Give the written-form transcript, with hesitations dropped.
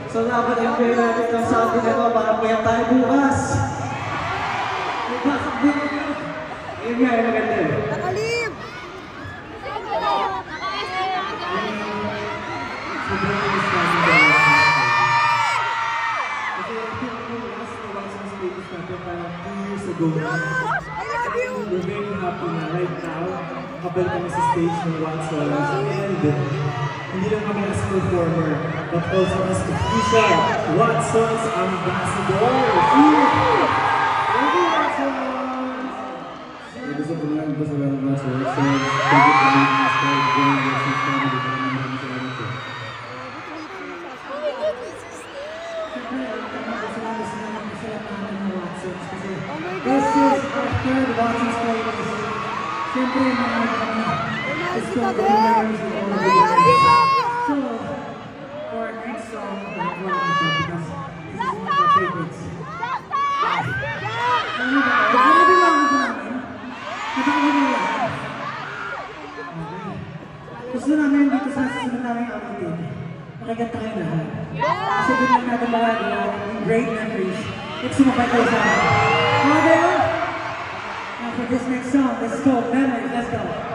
So dapat enjoy natin ng sound din ito para puyat tayo bukas. Bakit din? Ayun nga, yung maganda eh. Nakalim! Sobrang understanding ko. Kasi I think yung last na White Sox status natin parang 2 years ago na. I love you! We're very happy na right now. Kapal kami sa stage ng White Sox. And hindi lang kami as performer, but also as official White Sox ambassador. Thank you, White Sox! Gusto ko lang ito sa mga so thank you for being a part of the Western family. Maraming salamat po. This is our third watching story. Siyempre, mga historical memories of all of this. So, for our next song, I'm going to do because this is one of our favorites. Ano ba? Ano ba lang ito namin? Nakakita mo yan? Okay. Gusto namin dito sa susunod namin outing. Makikita kayo lahat. Kasi doon lang natin magagawa yung great memories. At sumakay kayo sa akin. Okay, now for this next song, let's go. Memories, let's go.